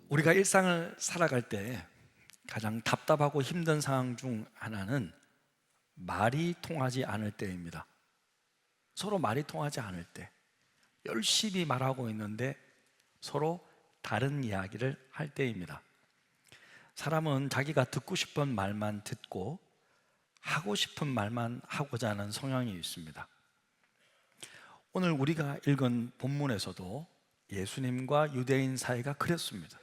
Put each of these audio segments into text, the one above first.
우리가 일상을 살아갈 때 가장 답답하고 힘든 상황 중 하나는 말이 통하지 않을 때입니다. 서로 말이 통하지 않을 때, 열심히 말하고 있는데 서로 다른 이야기를 할 때입니다. 사람은 자기가 듣고 싶은 말만 듣고 하고 싶은 말만 하고자 하는 성향이 있습니다. 오늘 우리가 읽은 본문에서도 예수님과 유대인 사이가 그랬습니다.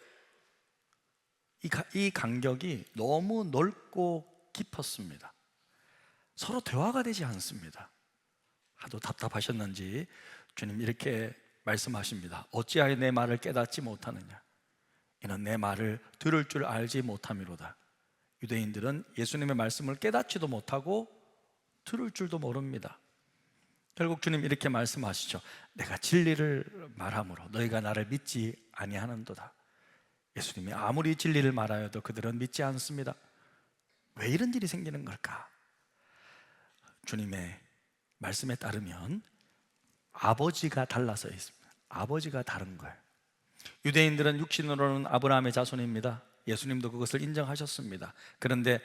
이 간격이 너무 넓고 깊었습니다. 서로 대화가 되지 않습니다. 하도 답답하셨는지 주님 이렇게 말씀하십니다. 어찌하여 내 말을 깨닫지 못하느냐? 이는 내 말을 들을 줄 알지 못함이로다. 유대인들은 예수님의 말씀을 깨닫지도 못하고 들을 줄도 모릅니다. 결국 주님 이렇게 말씀하시죠. 내가 진리를 말함으로 너희가 나를 믿지 아니하는도다. 예수님이 아무리 진리를 말하여도 그들은 믿지 않습니다. 왜 이런 일이 생기는 걸까? 주님의 말씀에 따르면 아버지가 달라서 있습니다. 아버지가 다른 거예요. 유대인들은 육신으로는 아브라함의 자손입니다. 예수님도 그것을 인정하셨습니다. 그런데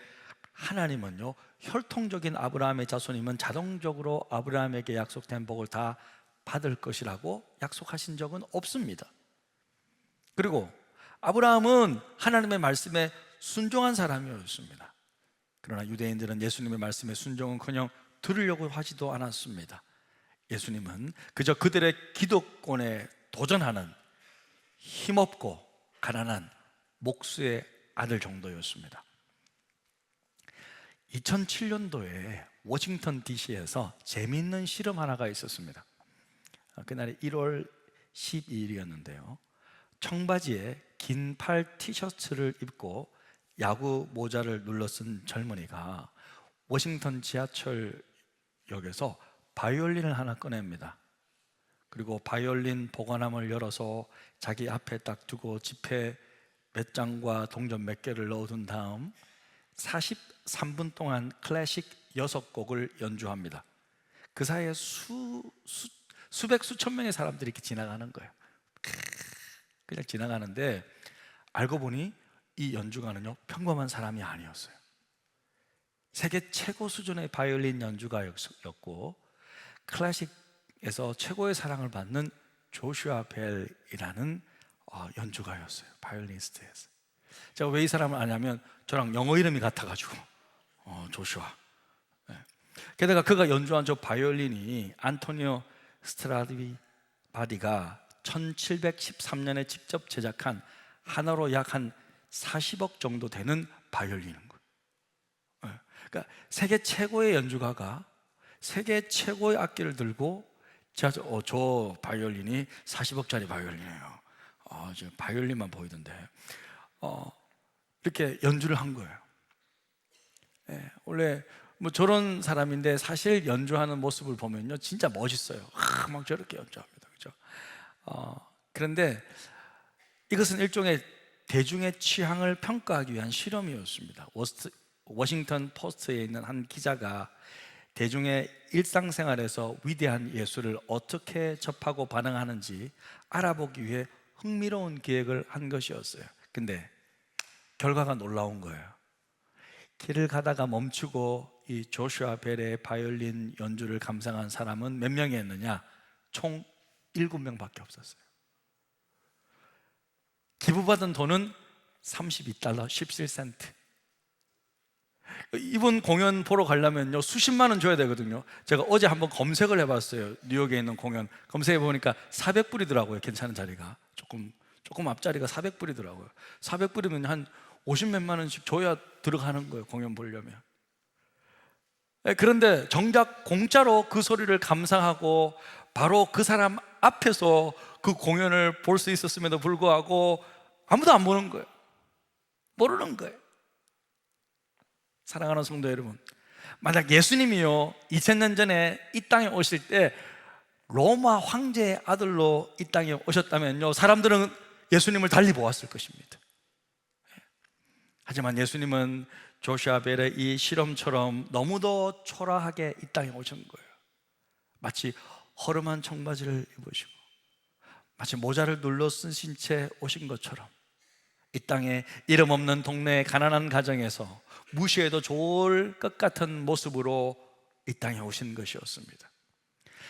하나님은요, 혈통적인 아브라함의 자손이면 자동적으로 아브라함에게 약속된 복을 다 받을 것이라고 약속하신 적은 없습니다. 그리고 아브라함은 하나님의 말씀에 순종한 사람이었습니다. 그러나 유대인들은 예수님의 말씀에 순종은커녕 들으려고 하지도 않았습니다. 예수님은 그저 그들의 기득권에 도전하는 힘없고 가난한 목수의 아들 정도였습니다. 2007년도에 워싱턴 DC에서 재미있는 실험 하나가 있었습니다. 그날이 1월 12일이었는데요 청바지에 긴 팔 티셔츠를 입고 야구 모자를 눌러쓴 젊은이가 워싱턴 지하철역에서 바이올린을 하나 꺼냅니다. 그리고 바이올린 보관함을 열어서 자기 앞에 딱 두고 지폐 몇 장과 동전 몇 개를 넣어둔 다음 43분 동안 클래식 6곡을 연주합니다. 그 사이에 수백 수천 명의 사람들이 이렇게 지나가는 거예요. 그냥 지나가는데 알고 보니 이 연주가는요 평범한 사람이 아니었어요. 세계 최고 수준의 바이올린 연주가였고 클래식에서 최고의 사랑을 받는 조슈아 벨이라는 연주가였어요. 바이올리니스트였어요. 제가 왜 이 사람을 아냐면 저랑 영어 이름이 같아가지고 조슈아. 네. 게다가 그가 연주한 저 바이올린이 안토니오 스트라디바리가 1713년에 직접 제작한 하나로 약 한 40억 정도 되는 바이올린인 거예요. 네. 그러니까 세계 최고의 연주가가 세계 최고의 악기를 들고 저 바이올린이 40억짜리 바이올린이에요. 지금 바이올린만 보이던데 이렇게 연주를 한 거예요. 네, 원래 뭐 저런 사람인데 사실 연주하는 모습을 보면요 진짜 멋있어요. 막 저렇게 연주합니다. 그죠? 그런데 이것은 일종의 대중의 취향을 평가하기 위한 실험이었습니다. 워싱턴 포스트에 있는 한 기자가 대중의 일상생활에서 위대한 예술을 어떻게 접하고 반응하는지 알아보기 위해 흥미로운 기획을 한 것이었어요. 근데 결과가 놀라운 거예요. 길을 가다가 멈추고 이 조슈아 벨의 바이올린 연주를 감상한 사람은 몇 명이었느냐? 총 7명밖에 없었어요. 기부받은 돈은 32달러 17센트. 이번 공연 보러 가려면요 수십만 원 줘야 되거든요. 제가 어제 한번 검색을 해봤어요. 뉴욕에 있는 공연 검색해 보니까 400불이더라고요. 괜찮은 자리가 조금 앞자리가 400불이더라고요. 400불이면 한 50몇만 원씩 줘야 들어가는 거예요. 공연 보려면. 그런데 정작 공짜로 그 소리를 감상하고 바로 그 사람 앞에서 그 공연을 볼 수 있었음에도 불구하고 아무도 안 보는 거예요. 모르는 거예요. 사랑하는 성도 여러분, 만약 예수님이요 2000년 전에 이 땅에 오실 때 로마 황제의 아들로 이 땅에 오셨다면요 사람들은 예수님을 달리 보았을 것입니다. 하지만 예수님은 조슈아 벨의 이 실험처럼 너무도 초라하게 이 땅에 오신 거예요. 마치 허름한 청바지를 입으시고 마치 모자를 눌러 쓰신 채 오신 것처럼 이 땅에 이름 없는 동네의 가난한 가정에서 무시해도 좋을 것 같은 모습으로 이 땅에 오신 것이었습니다.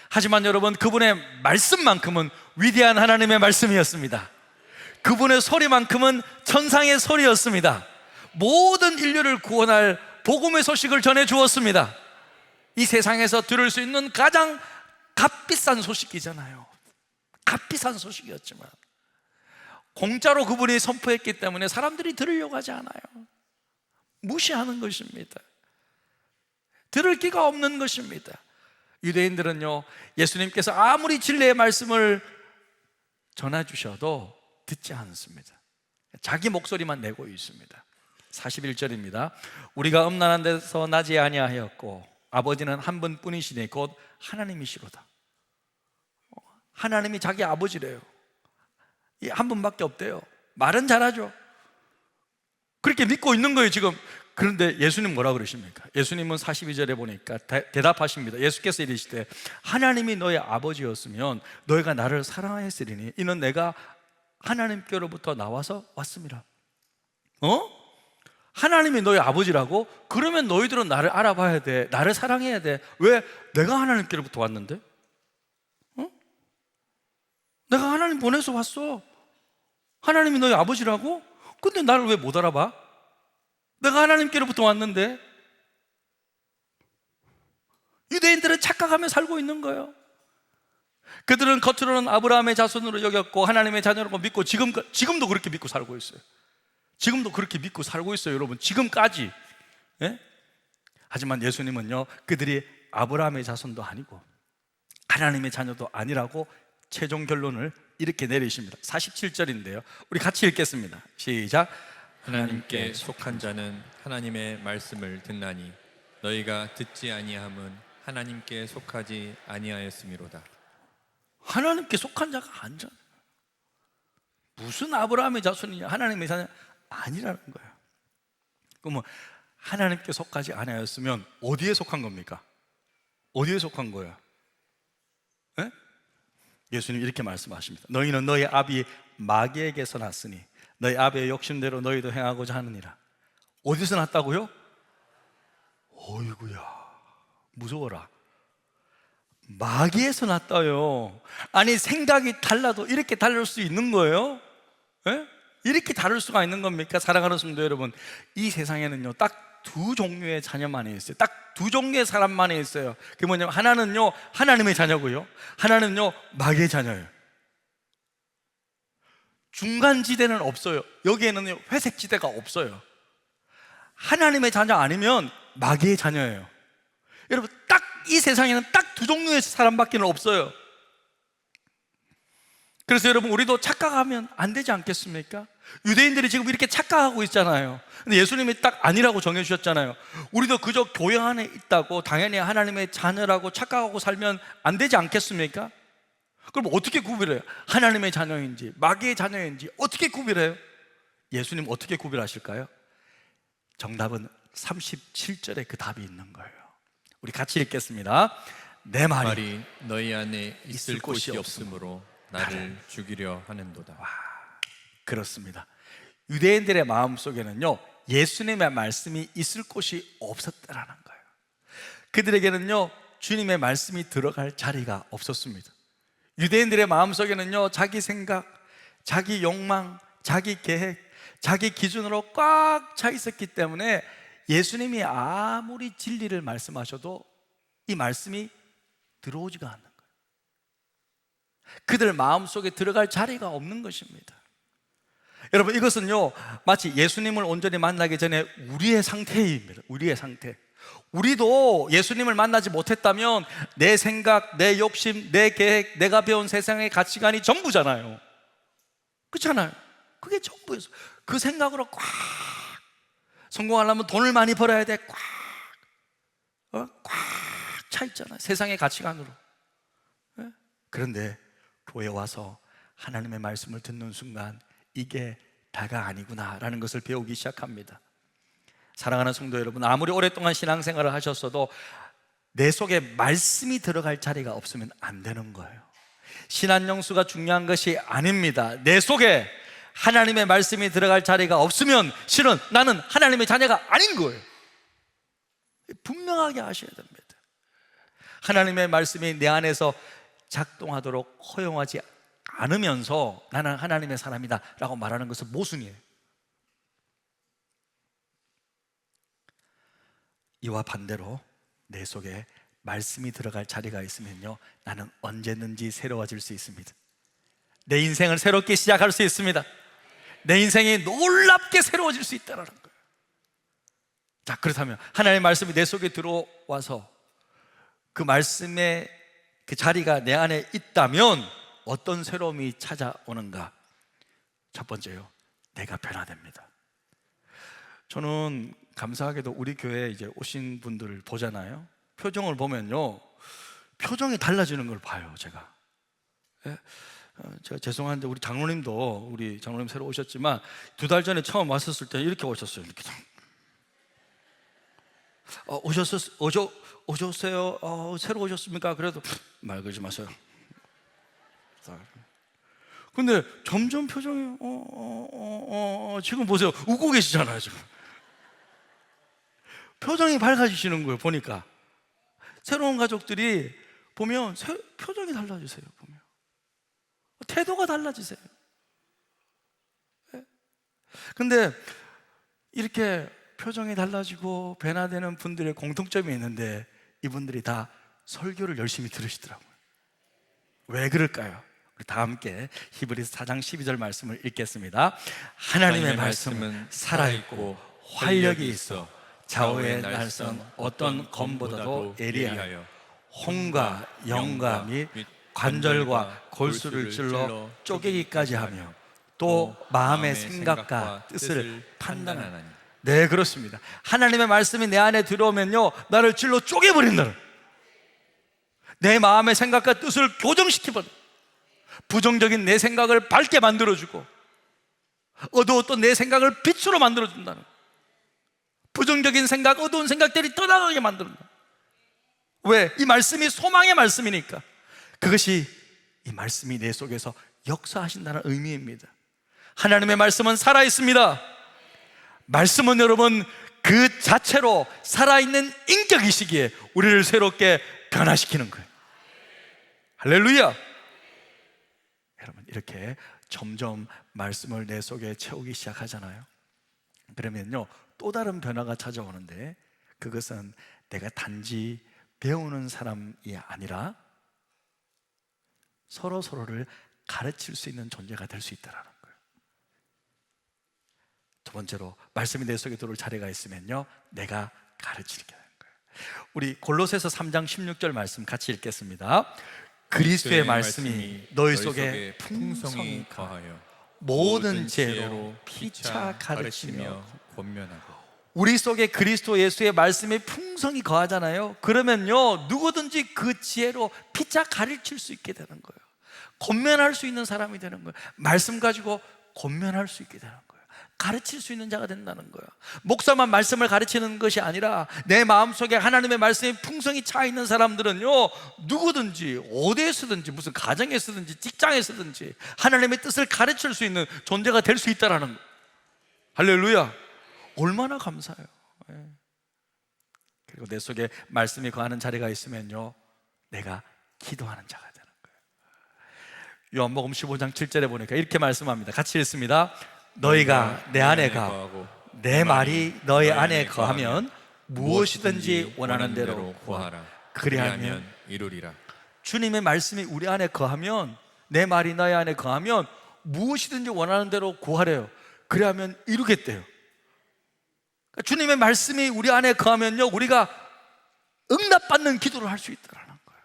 하지만 여러분, 그분의 말씀만큼은 위대한 하나님의 말씀이었습니다. 그분의 소리만큼은 천상의 소리였습니다. 모든 인류를 구원할 복음의 소식을 전해 주었습니다. 이 세상에서 들을 수 있는 가장 값비싼 소식이잖아요. 값비싼 소식이었지만 공짜로 그분이 선포했기 때문에 사람들이 들으려고 하지 않아요. 무시하는 것입니다. 들을 기가 없는 것입니다. 유대인들은요, 예수님께서 아무리 진리의 말씀을 전해주셔도 듣지 않습니다. 자기 목소리만 내고 있습니다. 41절입니다. 우리가 음란한 데서 나지 아니하였고 아버지는 한 분뿐이시니 곧 하나님이시로다. 하나님이 자기 아버지래요. 한 분밖에 없대요. 말은 잘하죠. 그렇게 믿고 있는 거예요 지금. 그런데 예수님 뭐라 그러십니까? 예수님은 42절에 보니까 대답하십니다. 예수께서 이르시되 하나님이 너의 아버지였으면 너희가 나를 사랑하였으리니 이는 내가 하나님께로부터 나와서 왔음이라. 하나님이 너희 아버지라고? 그러면 너희들은 나를 알아봐야 돼. 나를 사랑해야 돼. 왜? 내가 하나님께로부터 왔는데? 내가 하나님 보내서 왔어. 하나님이 너희 아버지라고? 근데 나를 왜 못 알아봐? 내가 하나님께로부터 왔는데. 유대인들은 착각하며 살고 있는 거예요. 그들은 겉으로는 아브라함의 자손으로 여겼고 하나님의 자녀라고 믿고 지금도 그렇게 믿고 살고 있어요. 지금도 그렇게 믿고 살고 있어요, 여러분. 지금까지. 예? 하지만 예수님은요, 그들이 아브라함의 자손도 아니고 하나님의 자녀도 아니라고 최종 결론을 이렇게 내리십니다. 47절인데요, 우리 같이 읽겠습니다. 시작. 하나님께 속한 자는 하나님의 말씀을 듣나니 너희가 듣지 아니함은 하나님께 속하지 아니하였음이로다. 하나님께 속한 자가 아니잖아요. 무슨 아브라함의 자손이냐, 하나님의 자녀 아니라는 거예요. 그러면 하나님께 속하지 아니하였으면 어디에 속한 겁니까? 어디에 속한 거예요? 네? 예수님 이렇게 말씀하십니다. 너희는 너희 아비 마귀에게서 났으니 너희 아비의 욕심대로 너희도 행하고자 하느니라. 어디서 났다고요? 어이구야, 무서워라. 마귀에서 났다요. 아니, 생각이 달라도 이렇게 다를 수 있는 거예요? 예? 이렇게 다를 수가 있는 겁니까? 사랑하는 성도 여러분, 이 세상에는요 딱 두 종류의 자녀만이 있어요. 딱 두 종류의 사람만이 있어요. 그게 뭐냐면 하나는요 하나님의 자녀고요, 하나는요 마귀의 자녀예요. 중간지대는 없어요. 여기에는 회색 지대가 없어요. 하나님의 자녀 아니면 마귀의 자녀예요. 여러분, 딱 이 세상에는 딱 두 종류의 사람밖에 없어요. 그래서 여러분, 우리도 착각하면 안 되지 않겠습니까? 유대인들이 지금 이렇게 착각하고 있잖아요. 근데 예수님이 딱 아니라고 정해주셨잖아요. 우리도 그저 교회 안에 있다고 당연히 하나님의 자녀라고 착각하고 살면 안 되지 않겠습니까? 그럼 어떻게 구별해요? 하나님의 자녀인지 마귀의 자녀인지 어떻게 구별해요? 예수님 어떻게 구별하실까요? 정답은 37절에 그 답이 있는 거예요. 우리 같이 읽겠습니다. 내 말이 너희 안에 있을 곳이 없으므로 나를 죽이려 하는도다. 와, 그렇습니다. 유대인들의 마음속에는요 예수님의 말씀이 있을 곳이 없었다라는 거예요. 그들에게는요 주님의 말씀이 들어갈 자리가 없었습니다. 유대인들의 마음속에는요 자기 생각, 자기 욕망, 자기 계획, 자기 기준으로 꽉 차 있었기 때문에 예수님이 아무리 진리를 말씀하셔도 이 말씀이 들어오지가 않는 거예요. 그들 마음속에 들어갈 자리가 없는 것입니다. 여러분, 이것은요 마치 예수님을 온전히 만나기 전에 우리의 상태입니다. 우리의 상태. 우리도 예수님을 만나지 못했다면 내 생각, 내 욕심, 내 계획, 내가 배운 세상의 가치관이 전부잖아요. 그렇잖아요. 그게 전부였어요. 그 생각으로 꽉, 성공하려면 돈을 많이 벌어야 돼, 꽉 차 있잖아요. 세상의 가치관으로. 그런데 교회 와서 하나님의 말씀을 듣는 순간 이게 다가 아니구나라는 것을 배우기 시작합니다. 사랑하는 성도 여러분, 아무리 오랫동안 신앙생활을 하셨어도 내 속에 말씀이 들어갈 자리가 없으면 안 되는 거예요. 신앙 영수가 중요한 것이 아닙니다. 내 속에 하나님의 말씀이 들어갈 자리가 없으면 실은 나는 하나님의 자녀가 아닌 거예요. 분명하게 아셔야 됩니다. 하나님의 말씀이 내 안에서 작동하도록 허용하지 않으면서 나는 하나님의 사람이다 라고 말하는 것은 모순이에요. 이와 반대로 내 속에 말씀이 들어갈 자리가 있으면요, 나는 언제든지 새로워질 수 있습니다. 내 인생을 새롭게 시작할 수 있습니다. 내 인생이 놀랍게 새로워질 수 있다는 거예요. 자, 그렇다면 하나님의 말씀이 내 속에 들어와서 그 말씀의 그 자리가 내 안에 있다면 어떤 새로움이 찾아오는가? 첫 번째요, 내가 변화됩니다. 저는 감사하게도 우리 교회에 이제 오신 분들을 보잖아요. 표정을 보면요, 표정이 달라지는 걸 봐요. 제가 죄송한데 우리 장로님도, 우리 장로님 새로 오셨지만 2달 전에 처음 왔었을 때 이렇게 오셨어요. 이렇게 오셨어요? 새로 오셨습니까? 그래도 말 걸지 마세요. 근데 점점 표정이 지금 보세요. 웃고 계시잖아요. 지금 표정이 밝아지시는 거예요. 보니까 새로운 가족들이 보면 표정이 달라지세요. 보면 태도가 달라지세요. 근데 이렇게 표정이 달라지고 변화되는 분들의 공통점이 있는데 이분들이 다 설교를 열심히 들으시더라고요. 왜 그럴까요? 우리 다 함께 히브리서 4장 12절 말씀을 읽겠습니다. 하나님의 말씀은 살아있고 활력이 있어 좌우의 날선 어떤 검보다도 예리하여 혼과 영과 및 관절과 골수를 찔러 쪼개기까지 하며 또 마음의 생각과 뜻을 판단하나니. 네, 그렇습니다. 하나님의 말씀이 내 안에 들어오면요, 나를 찔러 쪼개버린다는, 내 마음의 생각과 뜻을 교정시켜버려, 부정적인 내 생각을 밝게 만들어주고 어두웠던 내 생각을 빛으로 만들어준다는, 부정적인 생각, 어두운 생각들이 떠나가게 만든다. 왜? 이 말씀이 소망의 말씀이니까. 그것이 이 말씀이 내 속에서 역사하신다는 의미입니다. 하나님의 말씀은 살아있습니다. 말씀은 여러분 그 자체로 살아있는 인격이시기에 우리를 새롭게 변화시키는 거예요. 할렐루야. 여러분, 이렇게 점점 말씀을 내 속에 채우기 시작하잖아요. 그러면요, 또 다른 변화가 찾아오는데, 그것은 내가 단지 배우는 사람이 아니라 서로를 가르칠 수 있는 존재가 될 수 있다는 거예요. 두 번째로, 말씀이 내 속에 들어올 자리가 있으면요, 내가 가르치게 되는 거예요. 우리 골로새서 3장 16절 말씀 같이 읽겠습니다. 그리스도의 말씀이 너희 속에 풍성히 거하여 모든 지혜로 피차 가르치며 권면하고. 우리 속에 그리스도 예수의 말씀이 풍성히 거하잖아요. 그러면요, 누구든지 그 지혜로 피차 가르칠 수 있게 되는 거예요. 권면할 수 있는 사람이 되는 거예요. 말씀 가지고 권면할 수 있게 되는 거예요. 가르칠 수 있는 자가 된다는 거예요. 목사만 말씀을 가르치는 것이 아니라 내 마음속에 하나님의 말씀이 풍성히 차 있는 사람들은요, 누구든지 어디에서든지, 무슨 가정에서든지 직장에서든지 하나님의 뜻을 가르칠 수 있는 존재가 될 수 있다는 거예요. 할렐루야. 얼마나 감사해요. 그리고 내 속에 말씀이 거하는 자리가 있으면요, 내가 기도하는 자가 되는 거예요. 요한복음 15장 7절에 보니까 이렇게 말씀합니다. 같이 읽습니다. 너희가 내 안에 거하고 내 말이 너희 안에 거하면 무엇이든지 원하는 대로 구하라. 그리하면 이루리라. 주님의 말씀이 우리 안에 거하면, 내 말이 너희 안에 거하면 무엇이든지 원하는 대로 구하래요. 그리하면 이루겠대요. 그러니까 주님의 말씀이 우리 안에 거하면요, 우리가 응답받는 기도를 할 수 있다는 거예요.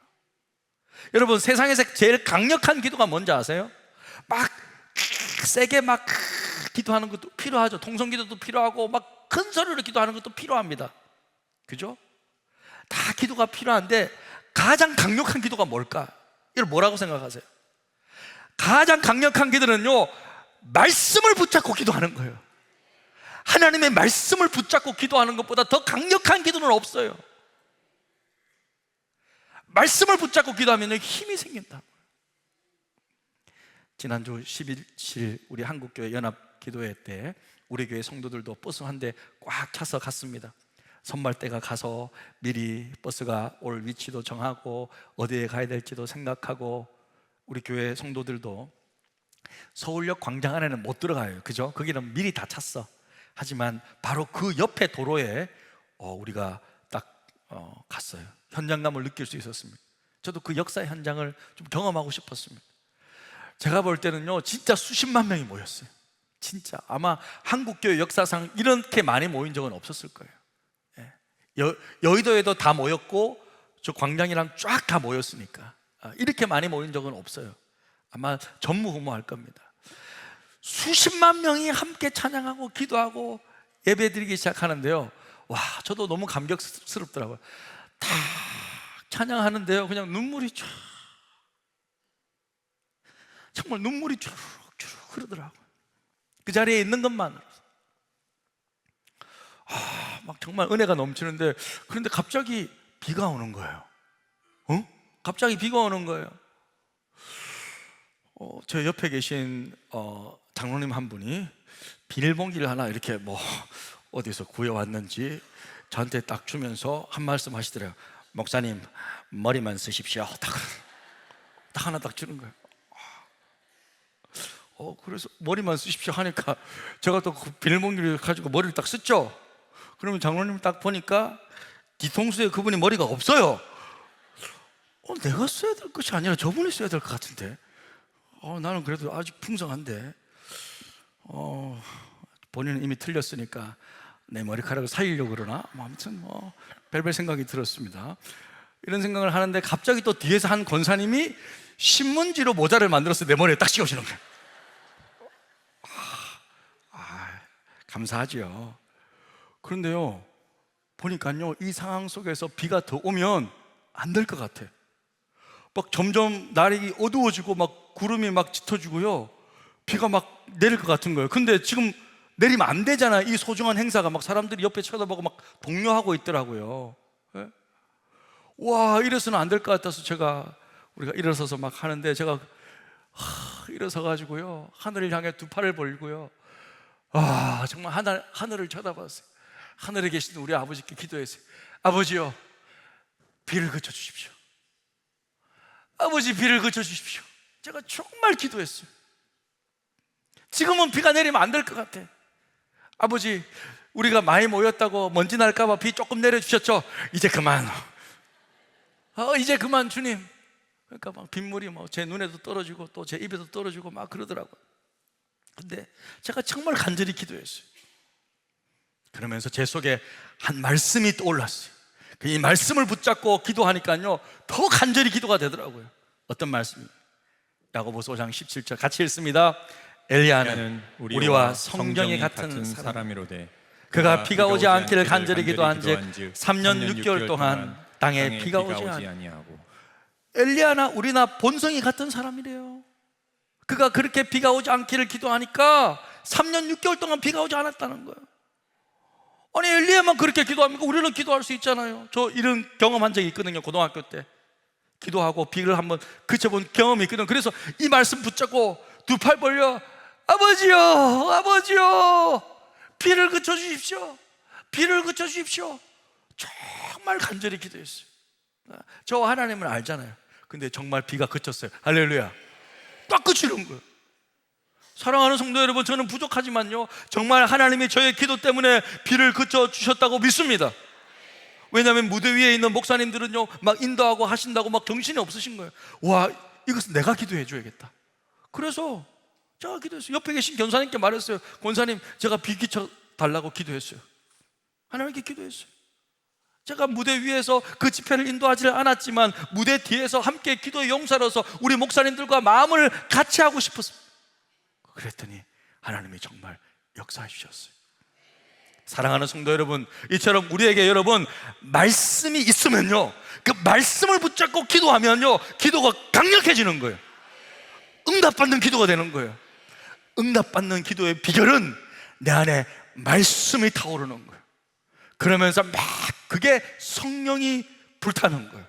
여러분, 세상에서 제일 강력한 기도가 뭔지 아세요? 막 세게 막 기도하는 것도 필요하죠. 통성기도도 필요하고 막 큰 소리로 기도하는 것도 필요합니다. 그죠? 다 기도가 필요한데 가장 강력한 기도가 뭘까? 이걸 뭐라고 생각하세요? 가장 강력한 기도는요, 말씀을 붙잡고 기도하는 거예요. 하나님의 말씀을 붙잡고 기도하는 것보다 더 강력한 기도는 없어요. 말씀을 붙잡고 기도하면 힘이 생긴다. 지난주 11일 우리 한국교회 연합기도회 때 우리 교회 성도들도 버스 한 대 꽉 차서 갔습니다. 선발대가 가서 미리 버스가 올 위치도 정하고 어디에 가야 될지도 생각하고, 우리 교회 성도들도 서울역 광장 안에는 못 들어가요. 그죠? 거기는 미리 다 찼어. 하지만 바로 그 옆에 도로에 우리가 딱 갔어요. 현장감을 느낄 수 있었습니다. 저도 그 역사의 현장을 좀 경험하고 싶었습니다. 제가 볼 때는요, 진짜 수십만 명이 모였어요. 진짜 아마 한국교회 역사상 이렇게 많이 모인 적은 없었을 거예요. 여의도에도 다 모였고 저 광장이랑 쫙 다 모였으니까 이렇게 많이 모인 적은 없어요. 아마 전무후무할 겁니다. 수십만 명이 함께 찬양하고 기도하고 예배드리기 시작하는데요, 와, 저도 너무 감격스럽더라고요. 다 찬양하는데요, 그냥 눈물이 쫙, 정말 눈물이 주룩주룩 흐르더라고요. 그 자리에 있는 것만으로 막 정말 은혜가 넘치는데, 그런데 갑자기 비가 오는 거예요. 갑자기 비가 오는 거예요. 저 옆에 계신 장로님 한 분이 비닐봉지를 하나 이렇게 뭐 어디서 구해왔는지 저한테 딱 주면서 한 말씀 하시더래요. 목사님, 머리만 쓰십시오. 딱 하나 딱 주는 거예요. 그래서 머리만 쓰십시오 하니까 제가 또 그 비닐봉지를 가지고 머리를 딱 썼죠. 그러면 장로님 딱 보니까 뒤통수에 그분이 머리가 없어요. 내가 써야 될 것이 아니라 저분이 써야 될 것 같은데, 나는 그래도 아직 풍성한데, 본인은 이미 틀렸으니까 내 머리카락을 살리려고 그러나, 아무튼 별별 생각이 들었습니다. 이런 생각을 하는데 갑자기 또 뒤에서 한 권사님이 신문지로 모자를 만들어서 내 머리에 딱 씌워주는 거예요. 감사하죠. 그런데요, 보니까요, 이 상황 속에서 비가 더 오면 안 될 것 같아. 막 점점 날이 어두워지고 막 구름이 막 짙어지고요, 비가 막 내릴 것 같은 거예요. 근데 지금 내리면 안 되잖아. 이 소중한 행사가 막 사람들이 옆에 쳐다보고 막 독려하고 있더라고요. 예? 와, 이래서는 안 될 것 같아서 우리가 일어서서 막 하는데, 제가 일어서 가지고요, 하늘을 향해 두 팔을 벌리고요, 정말 하늘을 쳐다봤어요. 하늘에 계신 우리 아버지께 기도했어요. 아버지요, 비를 그쳐주십시오. 아버지, 비를 그쳐주십시오. 제가 정말 기도했어요. 지금은 비가 내리면 안 될 것 같아. 아버지, 우리가 많이 모였다고 먼지 날까 봐 비 조금 내려주셨죠? 이제 그만. 이제 그만 주님. 그러니까 막 빗물이 제 눈에도 떨어지고 또 제 입에도 떨어지고 막 그러더라고요. 근데 제가 정말 간절히 기도했어요. 그러면서 제 속에 한 말씀이 떠올랐어요. 이 말씀을 붙잡고 기도하니까요, 더 간절히 기도가 되더라고요. 어떤 말씀이에요? 야고보서 5장 17절 같이 읽습니다. 엘리야는 우리와 성경이 같은 사람이로되 그가 비가 오지 않기를 간절히 기도한즉 3년 6개월 동안 땅에 비가 오지 아니하고. 엘리야나 우리나 본성이 같은 사람이래요. 그가 그렇게 비가 오지 않기를 기도하니까 3년 6개월 동안 비가 오지 않았다는 거예요. 아니, 엘리야만 그렇게 기도합니까? 우리는 기도할 수 있잖아요. 저 이런 경험한 적이 있거든요. 고등학교 때 기도하고 비를 한번 그쳐본 경험이 있거든요. 그래서 이 말씀 붙잡고 두 팔 벌려, 아버지요, 아버지요, 비를 그쳐주십시오. 비를 그쳐주십시오. 정말 간절히 기도했어요. 저 하나님을 알잖아요. 근데 정말 비가 그쳤어요. 할렐루야. 딱 그치는 거예요. 사랑하는 성도 여러분, 저는 부족하지만요, 정말 하나님이 저의 기도 때문에 비를 그쳐주셨다고 믿습니다. 왜냐하면 무대 위에 있는 목사님들은요, 막 인도하고 하신다고 막 정신이 없으신 거예요. 와, 이것은 내가 기도해 줘야겠다. 그래서 제가 기도했어요. 옆에 계신 권사님께 말했어요. 권사님, 제가 비 그쳐 달라고 기도했어요. 하나님께 기도했어요. 제가 무대 위에서 그 집회를 인도하지를 않았지만 무대 뒤에서 함께 기도의 용사로서 우리 목사님들과 마음을 같이 하고 싶었습니다. 그랬더니 하나님이 정말 역사해 주셨어요. 사랑하는 성도 여러분, 이처럼 우리에게 여러분 말씀이 있으면요, 그 말씀을 붙잡고 기도하면요, 기도가 강력해지는 거예요. 응답받는 기도가 되는 거예요. 응답받는 기도의 비결은 내 안에 말씀이 타오르는 거예요. 그러면서 막 그게 성령이 불타는 거예요.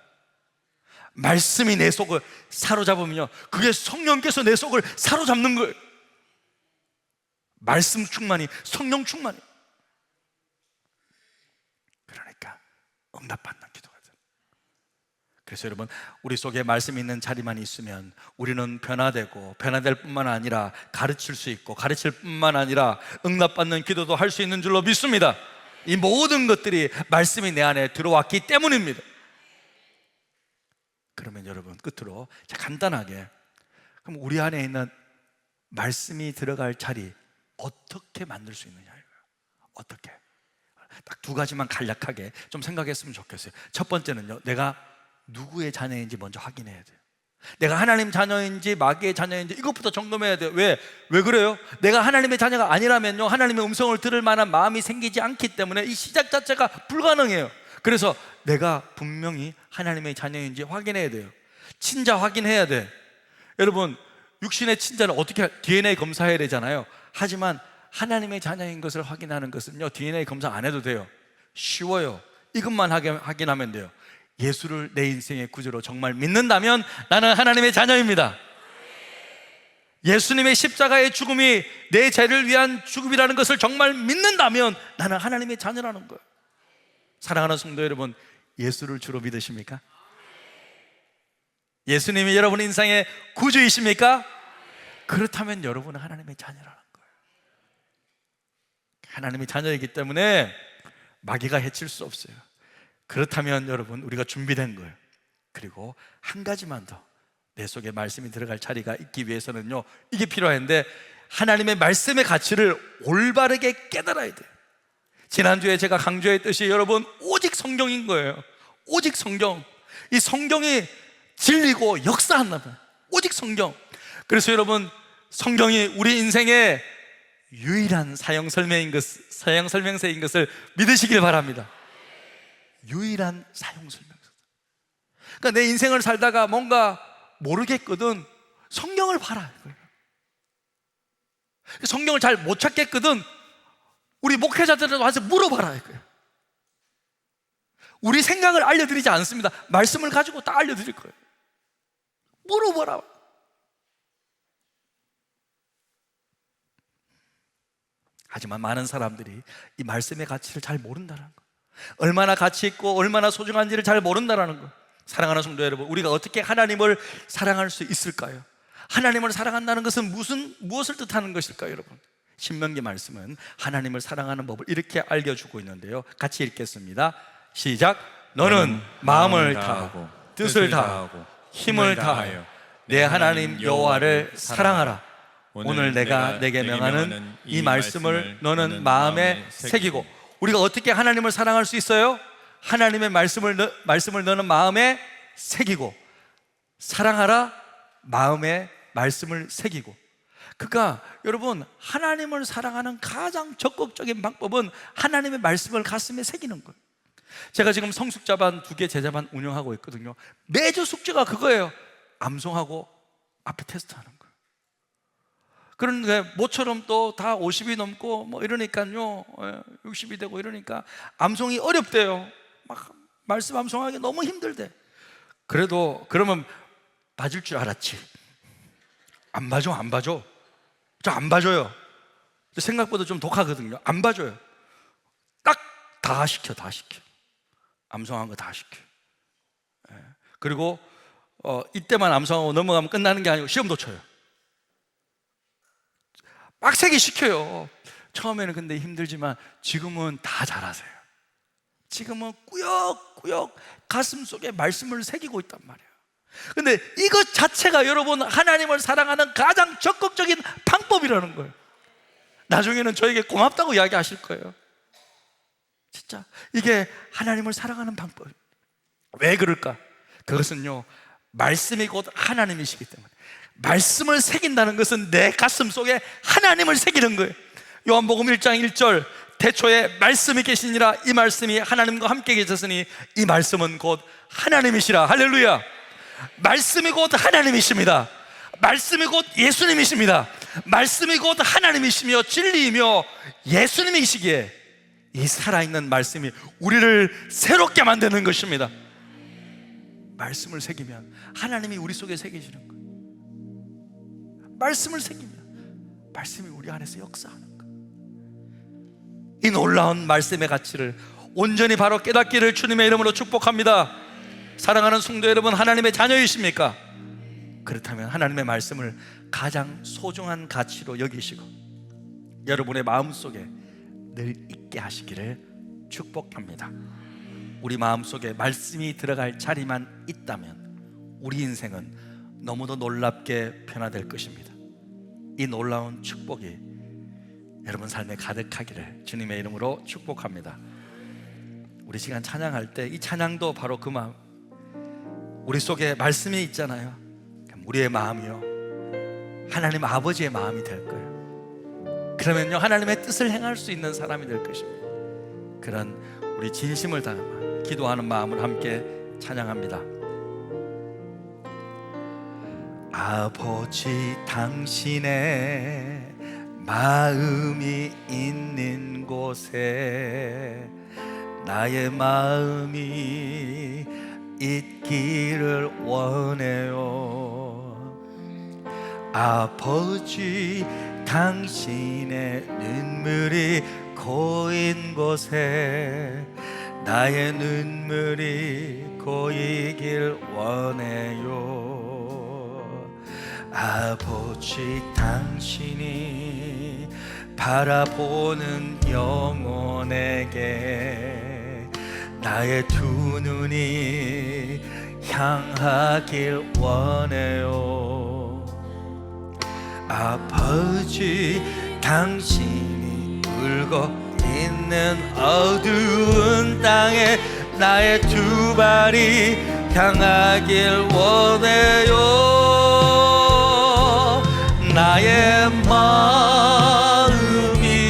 말씀이 내 속을 사로잡으면요, 그게 성령께서 내 속을 사로잡는 거예요. 말씀 충만이, 성령 충만이. 그러니까 응답받는 기도가 돼요. 그래서 여러분, 우리 속에 말씀이 있는 자리만 있으면 우리는 변화되고, 변화될 뿐만 아니라 가르칠 수 있고, 가르칠 뿐만 아니라 응답받는 기도도 할 수 있는 줄로 믿습니다. 이 모든 것들이 말씀이 내 안에 들어왔기 때문입니다. 그러면 여러분, 끝으로 간단하게, 그럼 우리 안에 있는 말씀이 들어갈 자리 어떻게 만들 수 있느냐, 어떻게? 딱 두 가지만 간략하게 좀 생각했으면 좋겠어요. 첫 번째는요, 내가 누구의 자녀인지 먼저 확인해야 돼요. 내가 하나님 자녀인지 마귀의 자녀인지 이것부터 점검해야 돼요. 왜 그래요? 내가 하나님의 자녀가 아니라면요, 하나님의 음성을 들을 만한 마음이 생기지 않기 때문에 이 시작 자체가 불가능해요. 그래서 내가 분명히 하나님의 자녀인지 확인해야 돼요. 친자 확인해야 돼. 여러분, 육신의 친자를 어떻게 DNA 검사해야 되잖아요. 하지만 하나님의 자녀인 것을 확인하는 것은요, DNA 검사 안 해도 돼요. 쉬워요. 이것만 확인하면 돼요. 예수를 내 인생의 구주로 정말 믿는다면 나는 하나님의 자녀입니다. 예수님의 십자가의 죽음이 내 죄를 위한 죽음이라는 것을 정말 믿는다면 나는 하나님의 자녀라는 거예요. 사랑하는 성도 여러분, 예수를 주로 믿으십니까? 예수님이 여러분 인생의 구주이십니까? 그렇다면 여러분은 하나님의 자녀라는 거예요. 하나님의 자녀이기 때문에 마귀가 해칠 수 없어요. 그렇다면 여러분, 우리가 준비된 거예요. 그리고 한 가지만 더, 내 속에 말씀이 들어갈 자리가 있기 위해서는요, 이게 필요한데, 하나님의 말씀의 가치를 올바르게 깨달아야 돼요. 지난주에 제가 강조했듯이 여러분, 오직 성경인 거예요. 오직 성경. 이 성경이 진리고 역사한다면 오직 성경. 그래서 여러분, 성경이 우리 인생의 유일한 사형설명서인 것을 믿으시길 바랍니다. 유일한 사형설명서. 그러니까 내 인생을 살다가 뭔가 모르겠거든, 성경을 봐라. 성경을 잘 못 찾겠거든, 우리 목회자들한테 와서 물어봐라. 우리 생각을 알려드리지 않습니다. 말씀을 가지고 다 알려드릴 거예요. 물어봐라. 하지만 많은 사람들이 이 말씀의 가치를 잘 모른다는 거, 얼마나 가치 있고 얼마나 소중한지를 잘 모른다는 거. 사랑하는 성도 여러분, 우리가 어떻게 하나님을 사랑할 수 있을까요? 하나님을 사랑한다는 것은 무엇을 뜻하는 것일까요, 여러분? 신명기 말씀은 하나님을 사랑하는 법을 이렇게 알려주고 있는데요, 같이 읽겠습니다. 시작. 너는 마음을 다하고 뜻을 다하고 힘을 다하여 내 하나님 여호와를 사랑하라. 오늘 내가 내게 명하는 이 말씀을 너는 마음에 새기고. 우리가 어떻게 하나님을 사랑할 수 있어요? 하나님의 말씀을 너는 마음에 새기고. 사랑하라, 마음에 말씀을 새기고. 그러니까 여러분, 하나님을 사랑하는 가장 적극적인 방법은 하나님의 말씀을 가슴에 새기는 거예요. 제가 지금 성숙자반 2개 제자반 운영하고 있거든요. 매주 숙제가 그거예요. 암송하고 앞에 테스트하는 거예요. 그런데 모처럼 또 다 50이 넘고 뭐 이러니까요, 60이 되고 이러니까 암송이 어렵대요. 막 말씀 암송하기 너무 힘들대. 그래도 그러면 봐줄 줄 알았지. 안 봐줘. 저 안 봐줘요. 생각보다 좀 독하거든요. 안 봐줘요. 딱 다 시켜. 암송한 거 다 시켜. 그리고 이때만 암송하고 넘어가면 끝나는 게 아니고 시험도 쳐요. 빡세게 시켜요. 처음에는 근데 힘들지만 지금은 다 잘하세요. 지금은 꾸역꾸역 가슴 속에 말씀을 새기고 있단 말이에요. 근데 이것 자체가 여러분, 하나님을 사랑하는 가장 적극적인 방법이라는 거예요. 나중에는 저에게 고맙다고 이야기하실 거예요. 진짜 이게 하나님을 사랑하는 방법이에요. 왜 그럴까? 그것은요, 말씀이 곧 하나님이시기 때문에. 말씀을 새긴다는 것은 내 가슴 속에 하나님을 새기는 거예요. 요한복음 1장 1절, 태초에 말씀이 계시니라. 이 말씀이 하나님과 함께 계셨으니 이 말씀은 곧 하나님이시라. 할렐루야. 말씀이 곧 하나님이십니다. 말씀이 곧 예수님이십니다. 말씀이 곧 하나님이시며 진리이며 예수님이시기에 이 살아있는 말씀이 우리를 새롭게 만드는 것입니다. 말씀을 새기면 하나님이 우리 속에 새기시는 거예요. 말씀을 새기면 말씀이 우리 안에서 역사하는 거예요. 이 놀라운 말씀의 가치를 온전히 바로 깨닫기를 주님의 이름으로 축복합니다. 사랑하는 성도 여러분, 하나님의 자녀이십니까? 그렇다면 하나님의 말씀을 가장 소중한 가치로 여기시고 여러분의 마음속에 늘 있게 하시기를 축복합니다. 우리 마음속에 말씀이 들어갈 자리만 있다면 우리 인생은 너무도 놀랍게 변화될 것입니다. 이 놀라운 축복이 여러분 삶에 가득하기를 주님의 이름으로 축복합니다. 우리 시간 찬양할 때 이 찬양도 바로 그 마음, 우리 속에 말씀이 있잖아요. 우리의 마음이요 하나님 아버지의 마음이 될 거예요. 그러면요 하나님의 뜻을 행할 수 있는 사람이 될 것입니다. 그런 우리 진심을 담아 기도하는 마음을 함께 찬양합니다. 아버지, 당신의 마음이 있는 곳에 나의 마음이 있기를 원해요. 아버지, 당신의 눈물이 고인 곳에 나의 눈물이 고이길 원해요. 아버지, 당신이 바라보는 영혼에게 나의 두 눈이 향하길 원해요. 아버지, 당신이 울고 있는 어두운 땅에 나의 두 발이 향하길 원해요. 나의 마음이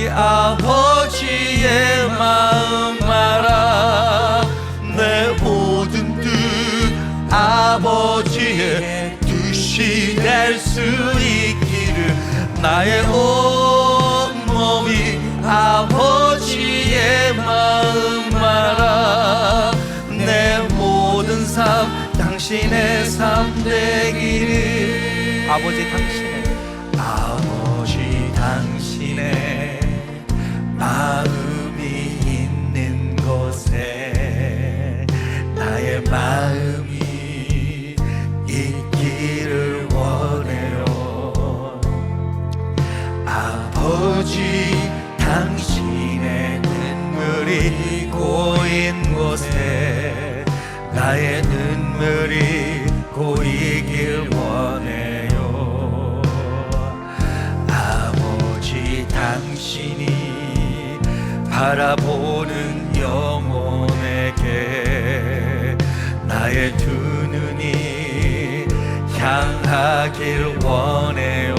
아버지의 마음 알아. 내 모든 뜻 아버지의 뜻이 될 수 있기를 나의 온 몸이 아버지의 마음 알아. 내 모든 삶 당신의 삶 되기를. 아버지, 당신의 마음이 있는 곳에 나의 마음이 있기를 원해요. 아버지, 당신의 눈물이 고인 곳에 나의 눈물이 고이길 원해요. 아버지, 당신이 바라보는 영혼에게 나의 두 눈이 향하길 원해요.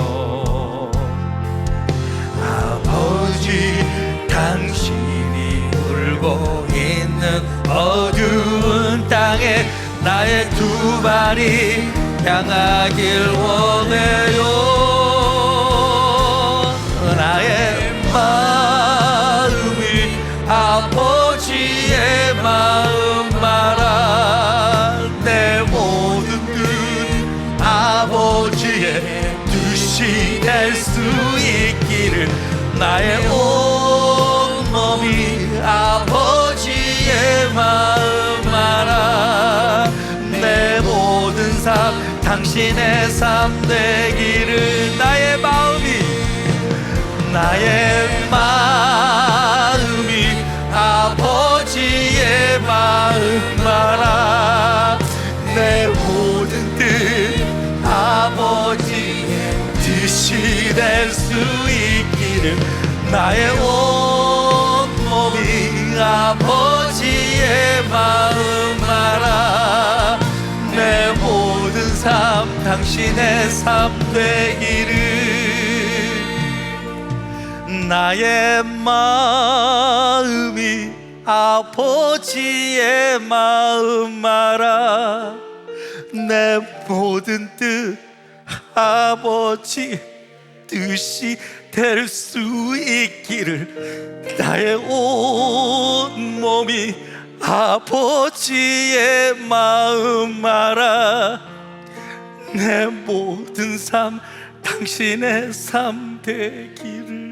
아버지, 당신이 울고 있는 어두운 땅에 나의 두 발이 향하길 원해요. 나의 마음이 아버지의 마음 알아. 내 모든 뜻 아버지의 뜻이 될 수 있기를 나의 온 몸이 아버지의 마음 알아. 내 모든 삶 당신의 삶 되기를. 나의 마음이 아버지의 마음 알아. 내 모든 뜻 아버지의 뜻이 될 수 있기를 나의 온 몸이 아버지의 마음 알아. 내 모든 삶 당신의 삶 되기를. 나의 마음이 아버지의 마음 알아. 내 모든 뜻 아버지의 뜻이 될 수 있기를 나의 온 몸이 아버지의 마음 알아. 내 모든 삶 당신의 삶 되기를.